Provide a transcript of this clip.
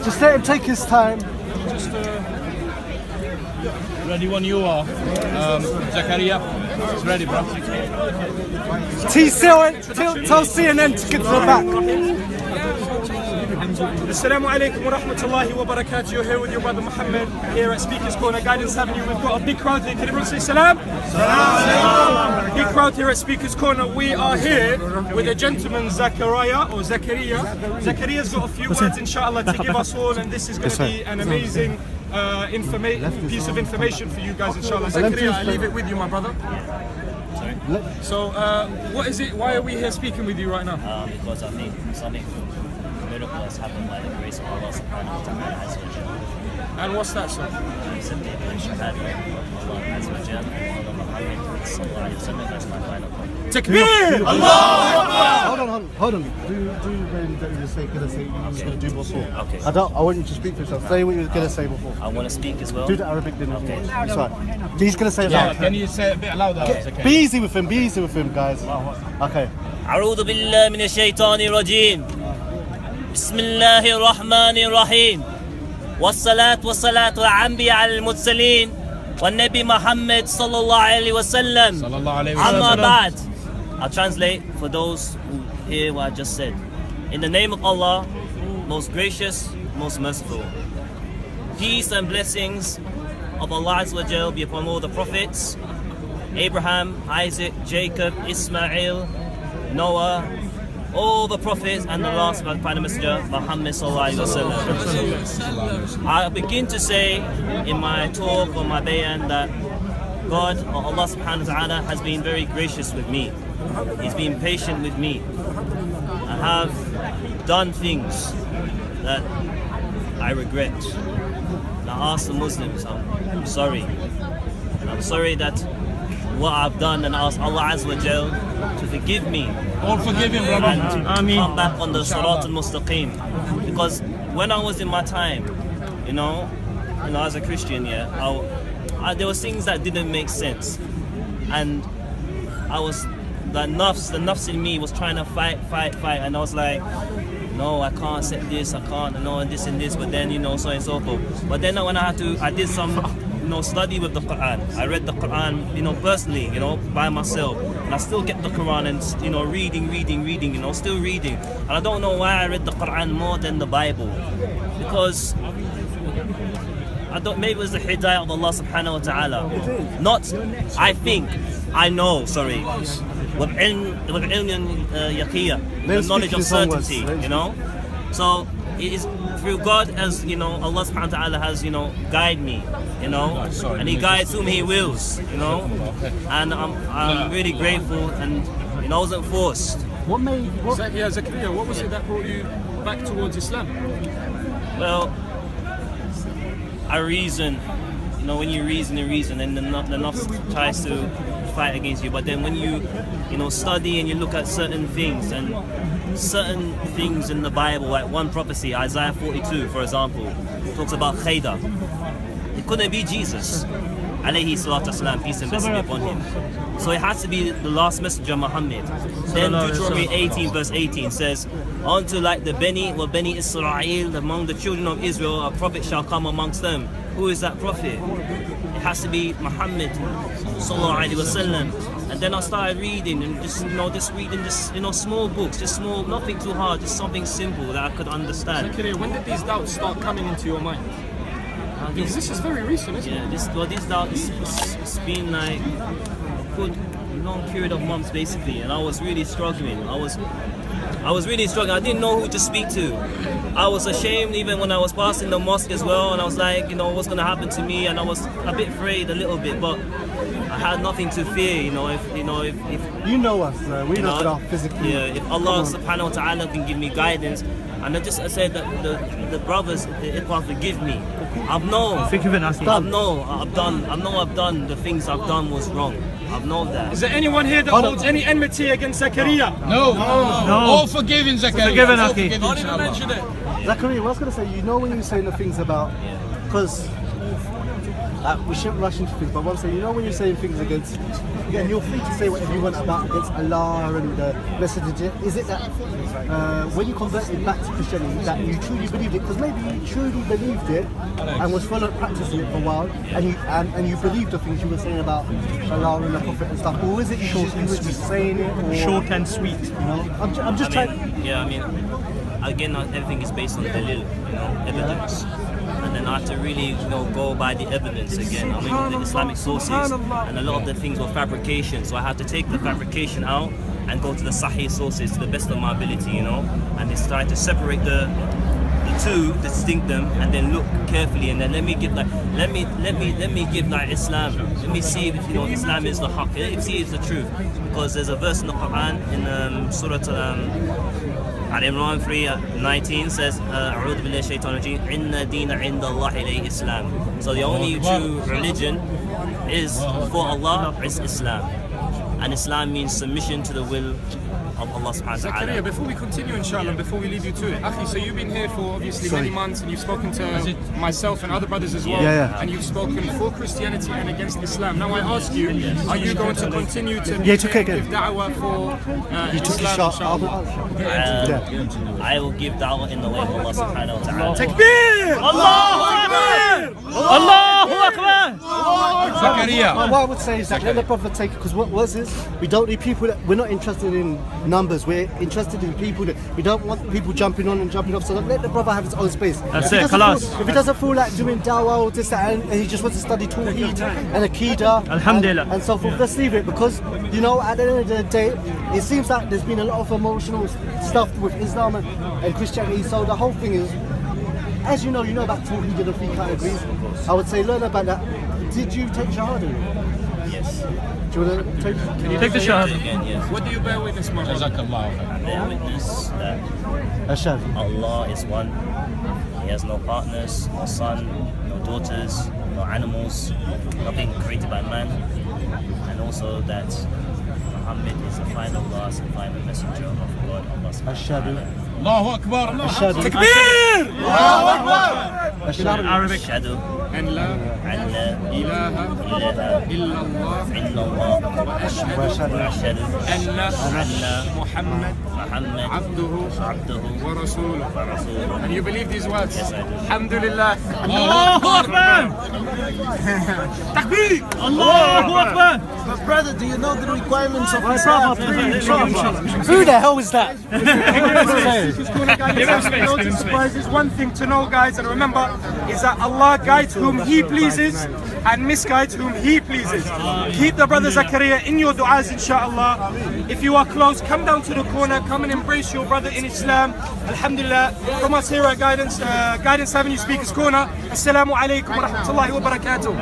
Just let him take his time. Just ready when you are. Zakariya, it's ready, bro. Tell CNN to get to the back. Assalamu alaikum wa rahmatullahi wa barakatuh. You're here with your brother Muhammad here at Speaker's Corner, Guidance Avenue. We've got a big crowd here. Can everyone say salam? Salam. Big crowd here at Speaker's Corner. We are here with a gentleman, Zakariya or Zakariya. Zakariya's got a few words, inshallah, to give us all, and this is going to be an amazing piece of information for you guys, inshallah. Zakariya, I leave it with you, my brother. So, what is it? Why are we here speaking with you right now? Because I think something miracle has happened by the grace of Allah subhanahu wa ta'ala. And what's that, sir? Simply Shahdah, Allah Azza wa Jal, Allah Muhammad sallallahu alayhi wa sallam. That's my final point. Takbir! Allah! Hold on. Do really what you say, gonna say, you're just gonna do before. Okay. I want you to speak for yourself. Say what you were gonna say before. I want to speak as well. Do the Arabic then. Okay. It's right. He's gonna say it Yeah, loud. can you say it a bit louder? Okay. Be easy with him, guys. Okay. أعوذ بالله من الشيطان الرجيم. بسم الله الرحمن الرحيم. والصلاة والصلاة الأنبياء على المرسلين والنبي محمد صلى الله عليه وسلم. أما بعد. I'll translate for those who hear what I just said. In the name of Allah, most gracious, most merciful. Peace and blessings of Allah Azza wa Jal be upon all the prophets, Abraham, Isaac, Jacob, Ismail, Noah, all the prophets, and the last final messenger, Muhammad sallallahu alaihi wasallam. I begin to say in my talk or my bayan that God, or Allah subhanahu wa ta'ala, has been very gracious with me. He's been patient with me. I have done things that I regret. And I ask the Muslims, I'm sorry. And I'm sorry that what I've done, and I ask Allah Azza wa Jal to forgive me. All forgive him, brother. And come back on the Sirat al-Mustaqim. Because when I was in my time, as a Christian, there was things that didn't make sense. And the nafs in me was trying to fight, and I was like, no, I can't accept this, I can't, and this and this, but then, so and so forth. But then when I did some, study with the Quran. I read the Quran, personally, by myself. And I still get the Quran and, reading, still reading. And I don't know why I read the Quran more than the Bible. Because maybe it was the hidayah of Allah subhanahu wa ta'ala. Not, I know, sorry. The knowledge of certainty, So it is through God, as Allah subhanahu wa ta'ala has, guide me, and He guides whom He wills, and I'm really grateful, and I wasn't forced. Zakariya, what was it that brought you back towards Islam? Well, I reason, when you reason, and the nafs tries to fight against you. But then when you, study and you look at certain things in the Bible, like one prophecy, Isaiah 42, for example, talks about Hyde. It couldn't be Jesus, alayhi salatu wasalam, peace and blessing be upon him. So it has to be the last messenger, Muhammad. Then Deuteronomy 18 verse 18 says, unto like the Beni Israel, among the children of Israel, a prophet shall come amongst them. Who is that prophet? It has to be Muhammad sallallahu alaihi wasallam. And then I started reading and just reading small books, just small, nothing too hard, just something simple that I could understand. Zakariya, when did these doubts start coming into your mind? Because this is very recent, isn't it? These doubts, it's been like a good long period of months basically, and I was really struggling. I was really struggling. I didn't know who to speak to. I was ashamed even when I was passing the mosque as well, and I was like, what's going to happen to me? And I was a bit afraid a little bit, but I had nothing to fear. If we know us, we know that physically. Yeah, if Allah subhanahu wa ta'ala can give me guidance, and I said that the brothers, the Ikhwan, forgive me. I've done the things I've done was wrong. I've known that. Is there anyone here that holds any enmity against Zakariya? No. All forgiven, Zakariya. Don't even mention it. Zakariya, what I was going to say, when you're saying the things about, because we shouldn't rush into things, but I want to say, when you're saying things against again, you're free to say whatever you want about against Allah and the Messenger. Is it that when you converted back to Christianity, that you truly believed it? Because maybe you truly believed it and was practicing it for a while, and you believed the things you were saying about Allah and the Prophet and stuff. Or was it you were just saying it? Or, short and sweet. You know, I'm just trying. Yeah, I mean, again, everything is based on dalil, evidence. And then I have to really, go by the evidence again. I mean, the Islamic sources, and a lot of the things were fabrication. So I have to take the fabrication out and go to the Sahih sources to the best of my ability, and just try to separate the two, distinct them, and then look carefully, and then let me give Islam. Let me see if Islam is the haqq. Let me see if it's the truth. Because there's a verse in the Quran in Surah Al-Imran 3:19 says, "A'udhu billahi shaitanir rajeem. Inna deena 'inda Allahi Islam." So the only true religion is for Allah is Islam, and Islam means submission to the will of Allah subhanahu wa ta'ala. Zakariya, before we continue inshallah, before we leave you to it, Akhi, so you've been here for obviously many months, and you've spoken to myself and other brothers as well, and you've spoken for Christianity and against Islam. Now I ask you, are you going to continue to give da'wah for Islam, inshallah? I will give da'wah in the way of Allah subhanahu wa ta'ala. Takbir! Allahu Akbar! Allahu Akbar! Zakariya. What I would say is that let the Prophet take it, because what was this? We don't need people we're not interested in numbers, we're interested in people we don't want people jumping on and jumping off, so let the Prophet have his own space. That's it, Khalas. If he doesn't feel like doing dawah or this and he just wants to study Tawheed and Aqidah Alhamdulillah and so forth, let's leave it, because at the end of the day it seems like there's been a lot of emotional stuff with Islam and Christianity, so the whole thing is, as you know about Tawheed in the 3 categories. I would say learn about that. Did you take Shahdah? Yes. Do you want to take? Can you take the Shahdah again? Yes. What do you bear witness, my brother? I bear witness that Allah is one. He has no partners, no son, no daughters, no animals, nothing created by man, and also that Muhammad is the final last and final messenger of God. Allahu Akbar. Takbir! Allahu Akbar. Arabic. Ashhadu أن لا an la إله ilaha إلا الله illallah وأشهد وأشهد أن محمد Muhammad عبده ورسوله. ورسوله. And you believe these words? Yes, I do. Alhamdulillah. Allahu Akbar! Takbir! Allahu Akbar! But brother, do you know the requirements of Islam? Who the hell is that? It's one thing to know, guys, and remember is that Allah guides whom He pleases and misguides whom He pleases. Keep the brother Zakariya in your du'as, inshallah. If you are close, come down to the corner, come and embrace your brother in Islam. Alhamdulillah. From us here at Guidance Avenue Speakers Corner. Assalamu alaikum wa rahmatullahi wa barakatuh.